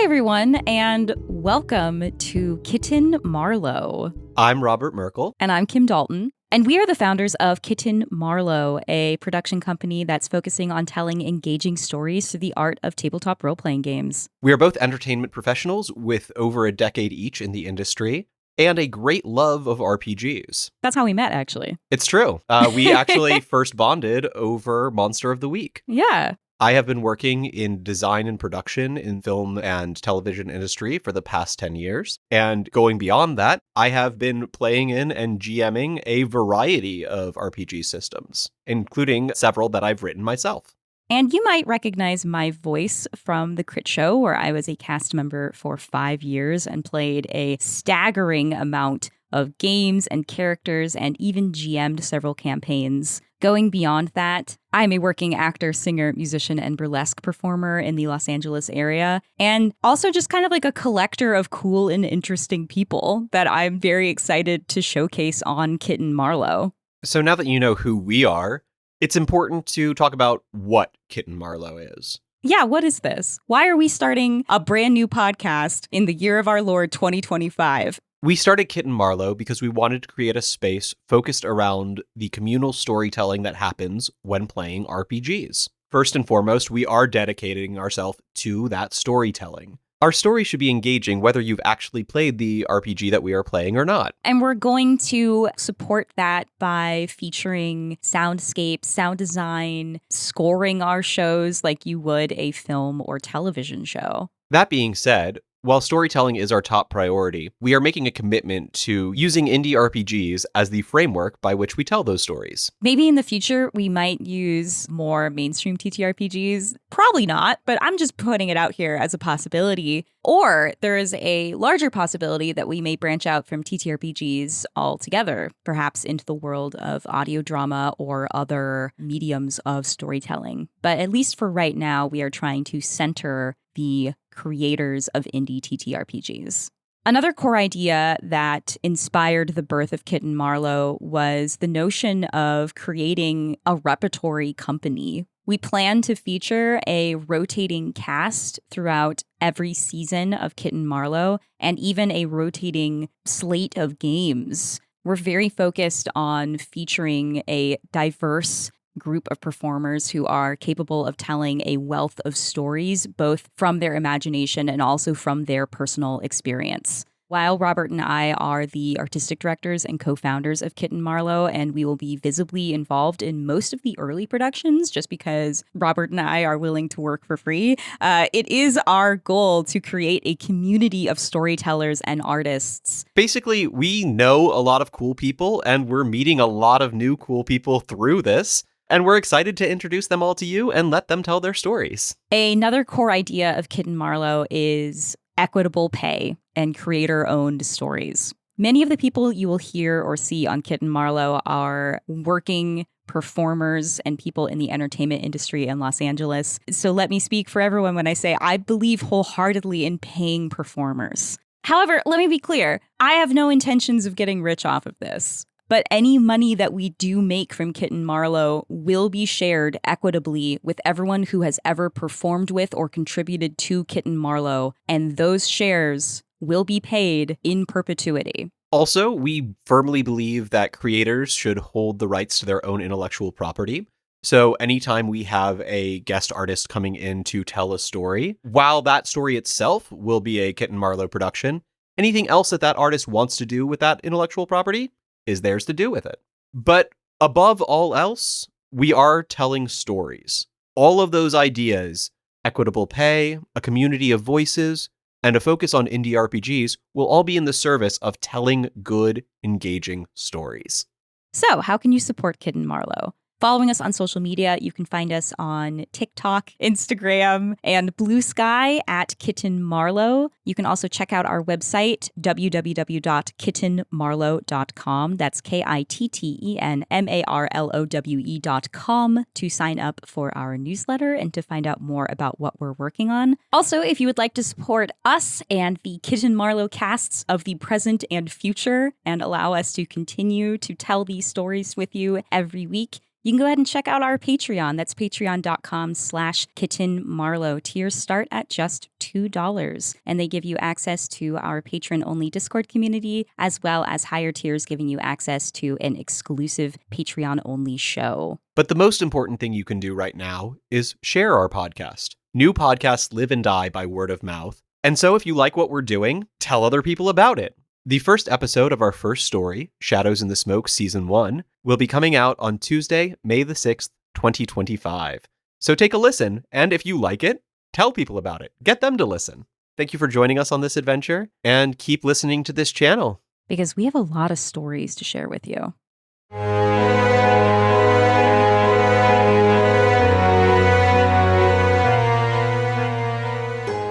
everyone, and welcome to Kitten Marlowe. I'm Robert Merkel. And I'm Kim Dalton. And we are the founders of Kitten Marlowe, a production company that's focusing on telling engaging stories through the art of tabletop role-playing games. We are both entertainment professionals with over a decade each in the industry and a great love of RPGs. That's how we met, actually. It's true. We actually first bonded over Monster of the Week. Yeah. I have been working in design and production in film and television industry for the past 10 years. And going beyond that, I have been playing in and GMing a variety of RPG systems, including several that I've written myself. And you might recognize my voice from The Crit Show, where I was a cast member for 5 years and played a staggering amount of games and characters and even GM'd several campaigns. Going beyond that, I'm a working actor, singer, musician, and burlesque performer in the Los Angeles area, and also just kind of like a collector of cool and interesting people that I'm very excited to showcase on Kitten Marlowe. So now that you know who we are, it's important to talk about what Kitten Marlowe is. Yeah, what is this? Why are we starting a brand new podcast in the year of our Lord 2025? We started Kitten Marlowe because we wanted to create a space focused around the communal storytelling that happens when playing RPGs. First and foremost, we are dedicating ourselves to that storytelling. Our story should be engaging whether you've actually played the RPG that we are playing or not. And we're going to support that by featuring soundscapes, sound design, scoring our shows like you would a film or television show. That being said, while storytelling is our top priority, we are making a commitment to using indie RPGs as the framework by which we tell those stories. Maybe in the future, we might use more mainstream TTRPGs. Probably not, but I'm just putting it out here as a possibility. Or there is a larger possibility that we may branch out from TTRPGs altogether, perhaps into the world of audio drama or other mediums of storytelling. But at least for right now, we are trying to center the creators of indie TTRPGs. Another core idea that inspired the birth of Kitten Marlowe was the notion of creating a repertory company. We plan to feature a rotating cast throughout every season of Kitten Marlowe and even a rotating slate of games. We're very focused on featuring a diverse group of performers who are capable of telling a wealth of stories, both from their imagination and also from their personal experience. While Robert and I are the artistic directors and co-founders of Kitten Marlowe, and we will be visibly involved in most of the early productions just because Robert and I are willing to work for free, it is our goal to create a community of storytellers and artists. Basically, we know a lot of cool people, and we're meeting a lot of new cool people through this. And we're excited to introduce them all to you and let them tell their stories. Another core idea of Kitten Marlowe is equitable pay and creator-owned stories. Many of the people you will hear or see on Kitten Marlowe are working performers and people in the entertainment industry in Los Angeles. So let me speak for everyone when I say I believe wholeheartedly in paying performers. However, let me be clear, I have no intentions of getting rich off of this. But any money that we do make from Kitten Marlowe will be shared equitably with everyone who has ever performed with or contributed to Kitten Marlowe, and those shares will be paid in perpetuity. Also, we firmly believe that creators should hold the rights to their own intellectual property. So anytime we have a guest artist coming in to tell a story, while that story itself will be a Kitten Marlowe production, anything else that that artist wants to do with that intellectual property is theirs to do with it. But above all else, we are telling stories. All of those ideas, equitable pay, a community of voices, and a focus on indie RPGs will all be in the service of telling good, engaging stories. So, how can you support Kitten Marlowe? Following us on social media, you can find us on TikTok, Instagram, and Blue Sky at Kitten Marlowe. You can also check out our website, www.kittenmarlowe.com. That's KITTENMARLOWE.com to sign up for our newsletter and to find out more about what we're working on. Also, if you would like to support us and the Kitten Marlowe casts of the present and future and allow us to continue to tell these stories with you every week, you can go ahead and check out our Patreon. That's patreon.com/Kitten Marlowe. Tiers start at just $2, and they give you access to our patron-only Discord community, as well as higher tiers giving you access to an exclusive Patreon-only show. But the most important thing you can do right now is share our podcast. New podcasts live and die by word of mouth. And so if you like what we're doing, tell other people about it. The first episode of our first story, Shadows in the Smoke Season 1, will be coming out on Tuesday, May the 6th, 2025. So take a listen, and if you like it, tell people about it. Get them to listen. Thank you for joining us on this adventure, and keep listening to this channel. Because we have a lot of stories to share with you.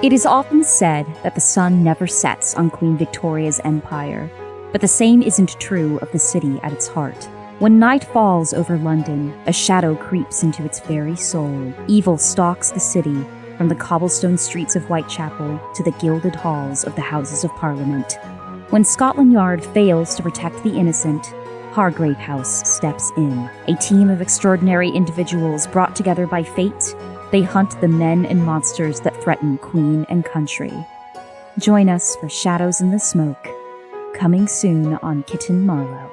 It is often said that the sun never sets on Queen Victoria's empire, but the same isn't true of the city at its heart. When night falls over London, a shadow creeps into its very soul. Evil stalks the city, from the cobblestone streets of Whitechapel to the gilded halls of the Houses of Parliament. When Scotland Yard fails to protect the innocent, Hargrave House steps in. A team of extraordinary individuals brought together by fate, they hunt the men and monsters that threaten Queen and country. Join us for Shadows in the Smoke, coming soon on Kitten Marlowe.